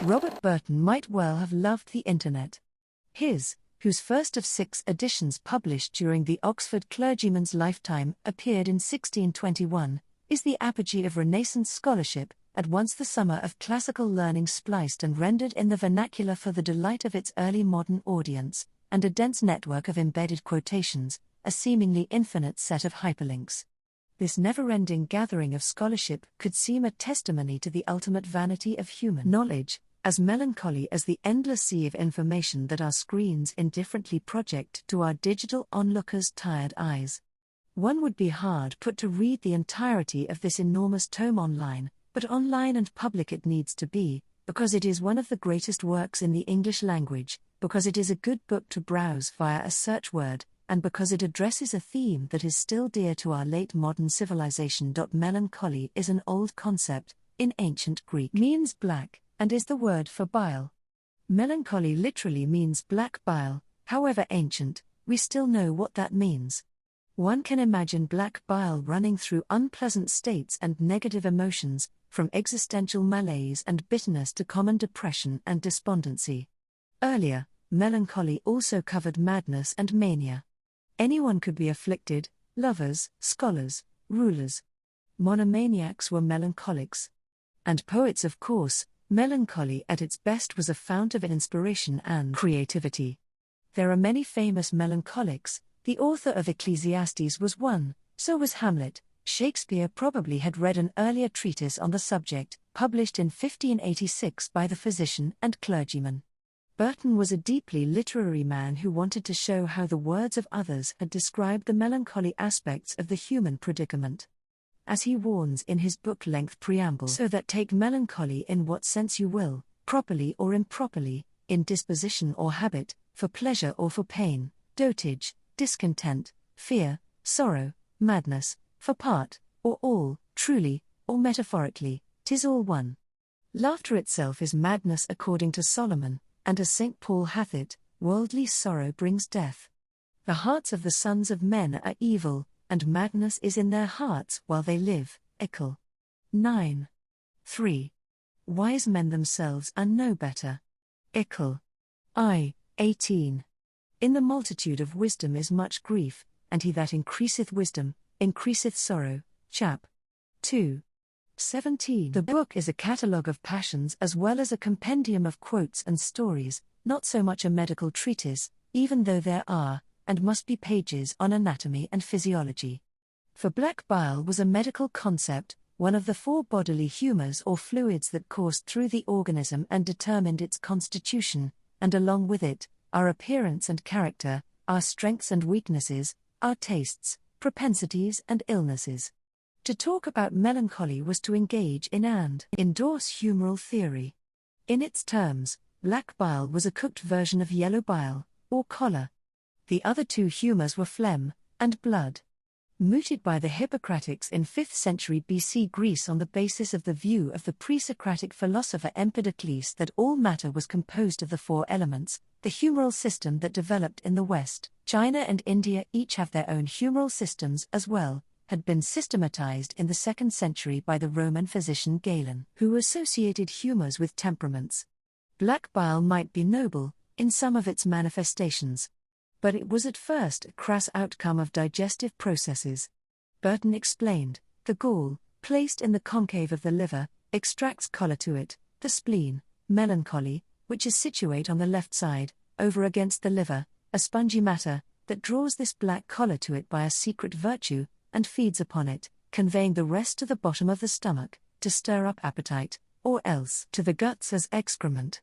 Robert Burton might well have loved the internet. His, whose first of 6 editions published during the Oxford clergyman's lifetime appeared in 1621, is the apogee of Renaissance scholarship, at once the summer of classical learning spliced and rendered in the vernacular for the delight of its early modern audience, and a dense network of embedded quotations, a seemingly infinite set of hyperlinks. This never-ending gathering of scholarship could seem a testimony to the ultimate vanity of human knowledge, as melancholy as the endless sea of information that our screens indifferently project to our digital onlookers' tired eyes. One would be hard put to read the entirety of this enormous tome online, but online and public it needs to be, because it is one of the greatest works in the English language, because it is a good book to browse via a search word, and because it addresses a theme that is still dear to our late modern civilization. Melancholy is an old concept, in ancient Greek means black, and is the word for bile. Melancholy literally means black bile, however ancient, we still know what that means. One can imagine black bile running through unpleasant states and negative emotions, from existential malaise and bitterness to common depression and despondency. Earlier, melancholy also covered madness and mania. Anyone could be afflicted: lovers, scholars, rulers. Monomaniacs were melancholics. And poets, of course. Melancholy at its best was a fount of inspiration and creativity. There are many famous melancholics. The author of Ecclesiastes was one, so was Hamlet. Shakespeare probably had read an earlier treatise on the subject, published in 1586 by the physician and clergyman. Burton was a deeply literary man who wanted to show how the words of others had described the melancholy aspects of the human predicament. As he warns in his book-length preamble, so that take melancholy in what sense you will, properly or improperly, in disposition or habit, for pleasure or for pain, dotage, discontent, fear, sorrow, madness, for part, or all, truly, or metaphorically, 'tis all one. Laughter itself is madness according to Solomon, and as St. Paul hath it, worldly sorrow brings death. The hearts of the sons of men are evil, and madness is in their hearts while they live. Eccl. 9. 3. Wise men themselves are no better. Eccl. I. 18. In the multitude of wisdom is much grief, and he that increaseth wisdom, increaseth sorrow. Chap. 2. 17. The book is a catalogue of passions as well as a compendium of quotes and stories, not so much a medical treatise, even though there are, and must be, pages on anatomy and physiology. For black bile was a medical concept, one of the 4 bodily humors or fluids that coursed through the organism and determined its constitution, and along with it, our appearance and character, our strengths and weaknesses, our tastes, propensities and illnesses. To talk about melancholy was to engage in and endorse humoral theory. In its terms, black bile was a cooked version of yellow bile, or choler. The other 2 humors were phlegm and blood. Mooted by the Hippocratics in 5th century BC Greece on the basis of the view of the pre-Socratic philosopher Empedocles that all matter was composed of the 4 elements, the humoral system that developed in the West, China and India each have their own humoral systems as well, had been systematized in the 2nd century by the Roman physician Galen, who associated humors with temperaments. Black bile might be noble, in some of its manifestations. But it was at first a crass outcome of digestive processes. Burton explained, the gall, placed in the concave of the liver, extracts choler to it, the spleen, melancholy, which is situate on the left side, over against the liver, a spongy matter, that draws this black choler to it by a secret virtue, and feeds upon it, conveying the rest to the bottom of the stomach, to stir up appetite, or else to the guts as excrement.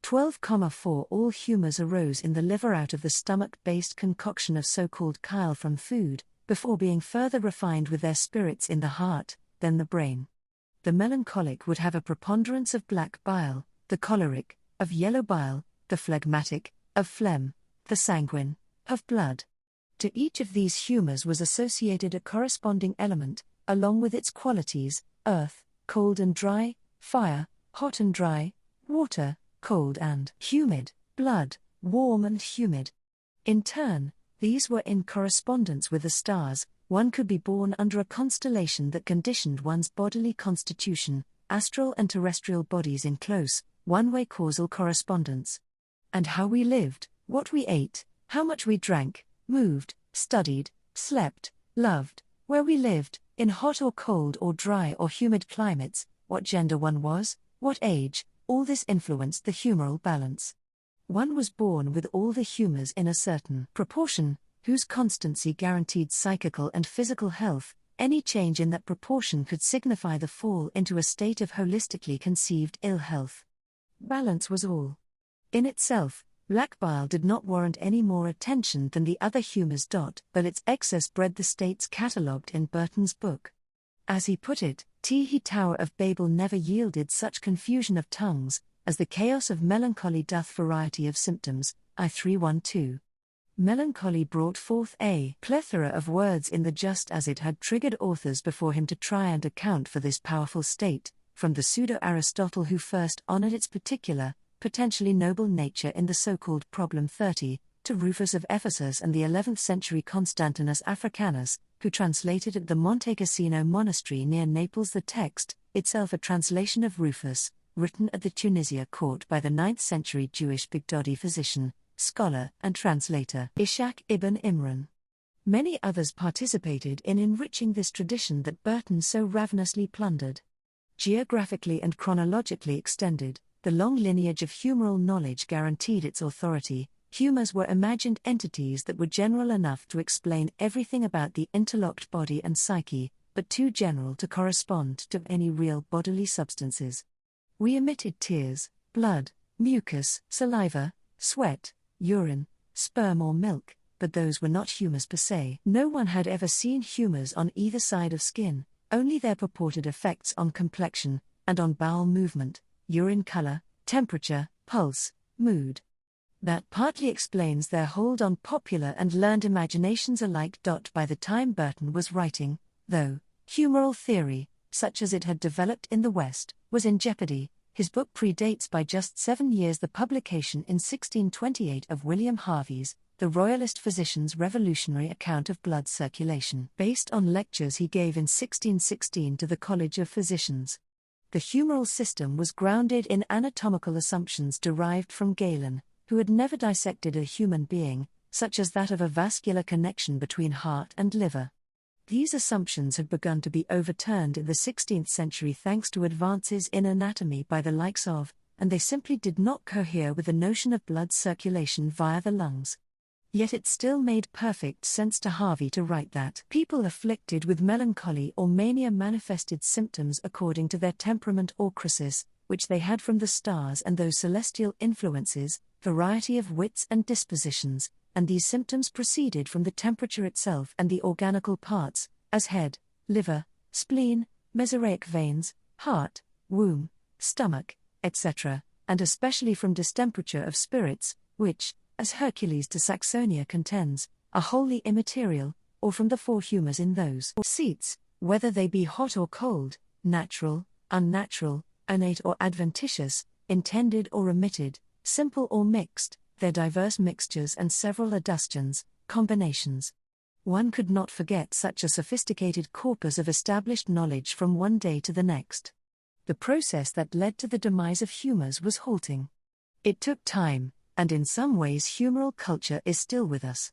12,4 All humors arose in the liver out of the stomach-based concoction of so-called chyle from food, before being further refined with their spirits in the heart, then the brain. The melancholic would have a preponderance of black bile, the choleric, of yellow bile, the phlegmatic, of phlegm, the sanguine, of blood. To each of these humors was associated a corresponding element, along with its qualities: earth, cold and dry; fire, hot and dry; water, cold and humid; blood, warm and humid. In turn, these were in correspondence with the stars. One could be born under a constellation that conditioned one's bodily constitution, astral and terrestrial bodies in close, one-way causal correspondence. And how we lived, what we ate, how much we drank, moved, studied, slept, loved, where we lived, in hot or cold or dry or humid climates, what gender one was, what age, all this influenced the humoral balance. One was born with all the humors in a certain proportion, whose constancy guaranteed psychical and physical health. Any change in that proportion could signify the fall into a state of holistically conceived ill health. Balance was all. In itself, black bile did not warrant any more attention than the other humors. But its excess bred the states catalogued in Burton's book. As he put it, the Tower of Babel never yielded such confusion of tongues, as the chaos of melancholy doth variety of symptoms, I 312. Melancholy brought forth a plethora of words in the just as it had triggered authors before him to try and account for this powerful state, from the pseudo-Aristotle who first honored its particular, potentially noble nature in the so-called Problem 30, to Rufus of Ephesus and the 11th century Constantinus Africanus, who translated at the Monte Cassino monastery near Naples the text, itself a translation of Rufus, written at the Tunisia court by the 9th century Jewish Bigdodi physician, scholar and translator Ishaq ibn Imran. Many others participated in enriching this tradition that Burton so ravenously plundered. Geographically and chronologically extended, the long lineage of humoral knowledge guaranteed its authority. Humors were imagined entities that were general enough to explain everything about the interlocked body and psyche, but too general to correspond to any real bodily substances. We emitted tears, blood, mucus, saliva, sweat, urine, sperm or milk, but those were not humors per se. No one had ever seen humors on either side of skin, only their purported effects on complexion, and on bowel movement, urine color, temperature, pulse, mood. That partly explains their hold on popular and learned imaginations alike. By the time Burton was writing, though, humoral theory, such as it had developed in the West, was in jeopardy. His book predates by just 7 years the publication in 1628 of William Harvey's, The Royalist Physician's Revolutionary Account of Blood Circulation, based on lectures he gave in 1616 to the College of Physicians. The humoral system was grounded in anatomical assumptions derived from Galen, who had never dissected a human being, such as that of a vascular connection between heart and liver. These assumptions had begun to be overturned in the 16th century thanks to advances in anatomy by the likes of, and they simply did not cohere with the notion of blood circulation via the lungs. Yet it still made perfect sense to Harvey to write that people afflicted with melancholy or mania manifested symptoms according to their temperament or crisis, which they had from the stars and those celestial influences, variety of wits and dispositions, and these symptoms proceeded from the temperature itself and the organical parts, as head, liver, spleen, mesaraic veins, heart, womb, stomach, etc., and especially from distemperature of spirits, which, as Hercules de Saxonia contends, are wholly immaterial, or from the 4 humors in those seats, whether they be hot or cold, natural, unnatural, innate or adventitious, intended or omitted, simple or mixed, their diverse mixtures and several adustions, combinations. One could not forget such a sophisticated corpus of established knowledge from one day to the next. The process that led to the demise of humors was halting. It took time, and in some ways humoral culture is still with us.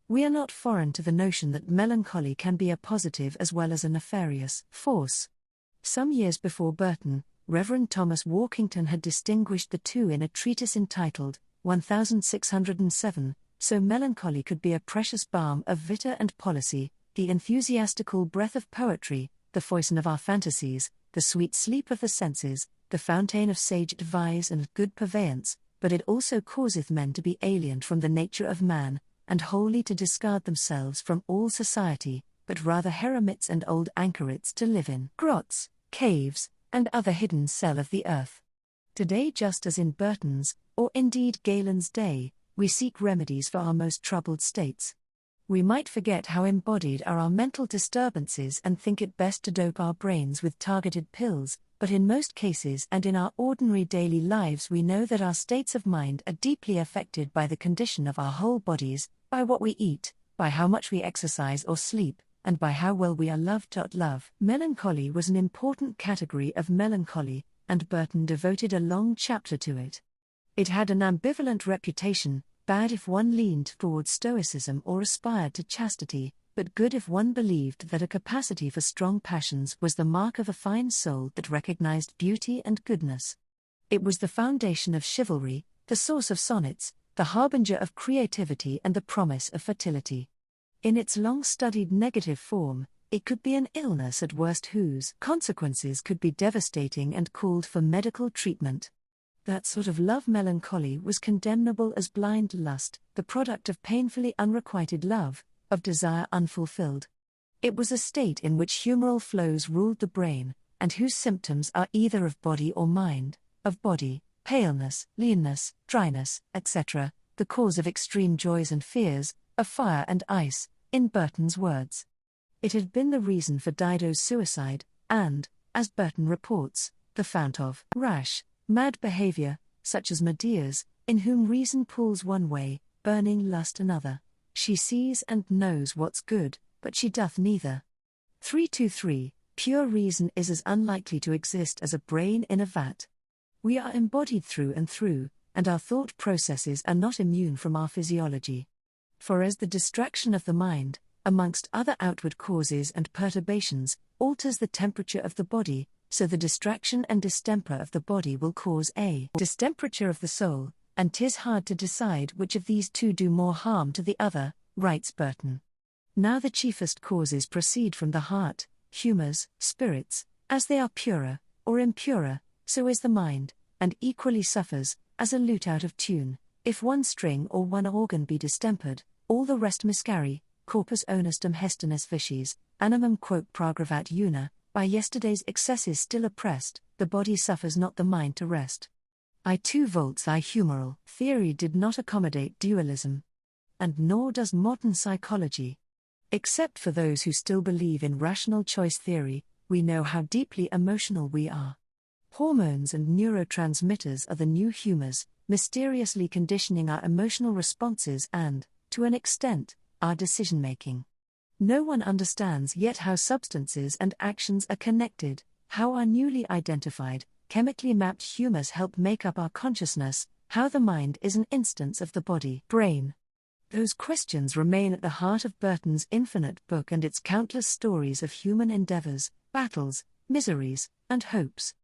We are not foreign to the notion that melancholy can be a positive as well as a nefarious force. Some years before Burton, Reverend Thomas Walkington had distinguished the two in a treatise entitled 1607, So Melancholy Could Be a Precious Balm of Vita and Policy, the enthusiastical breath of poetry, the foison of our fantasies, the sweet sleep of the senses, the fountain of sage advice and good purveyance, but it also causeth men to be alien from the nature of man, and wholly to discard themselves from all society, but rather heremits and old anchorites to live in grots, caves, and other hidden cell of the earth. Today, just as in Burton's, or indeed Galen's day, we seek remedies for our most troubled states. We might forget how embodied are our mental disturbances and think it best to dope our brains with targeted pills, but in most cases and in our ordinary daily lives we know that our states of mind are deeply affected by the condition of our whole bodies, by what we eat, by how much we exercise or sleep, and by how well we are loved. Love. Melancholy was an important category of melancholy, and Burton devoted a long chapter to it. It had an ambivalent reputation, bad if one leaned towards stoicism or aspired to chastity, but good if one believed that a capacity for strong passions was the mark of a fine soul that recognized beauty and goodness. It was the foundation of chivalry, the source of sonnets, the harbinger of creativity and the promise of fertility. In its long-studied negative form, it could be an illness at worst whose consequences could be devastating and called for medical treatment. That sort of love melancholy was condemnable as blind lust, the product of painfully unrequited love, of desire unfulfilled. It was a state in which humoral flows ruled the brain, and whose symptoms are either of body or mind, of body, paleness, leanness, dryness, etc., the cause of extreme joys and fears, of fire and ice, in Burton's words. It had been the reason for Dido's suicide, and, as Burton reports, the fount of rash, mad behavior, such as Medea's, in whom reason pulls one way, burning lust another. She sees and knows what's good, but she doth neither. 323. Pure reason is as unlikely to exist as a brain in a vat. We are embodied through and through, and our thought processes are not immune from our physiology. For as the distraction of the mind, amongst other outward causes and perturbations, alters the temperature of the body, so the distraction and distemper of the body will cause a distemperature of the soul, and 'tis hard to decide which of these two do more harm to the other, writes Burton. Now the chiefest causes proceed from the heart, humours, spirits, as they are purer, or impurer, so is the mind, and equally suffers, as a lute out of tune, if one string or one organ be distempered, all the rest miscarry, corpus onustum hestinis vices, animum quoque pragravat una, by yesterday's excesses still oppressed, the body suffers not the mind to rest. I 2 volts I humoral theory did not accommodate dualism. And nor does modern psychology. Except for those who still believe in rational choice theory, we know how deeply emotional we are. Hormones and neurotransmitters are the new humors, mysteriously conditioning our emotional responses and, to an extent, our decision-making. No one understands yet how substances and actions are connected, how our newly identified, chemically mapped humors help make up our consciousness, how the mind is an instance of the body-brain. Those questions remain at the heart of Burton's infinite book and its countless stories of human endeavors, battles, miseries, and hopes.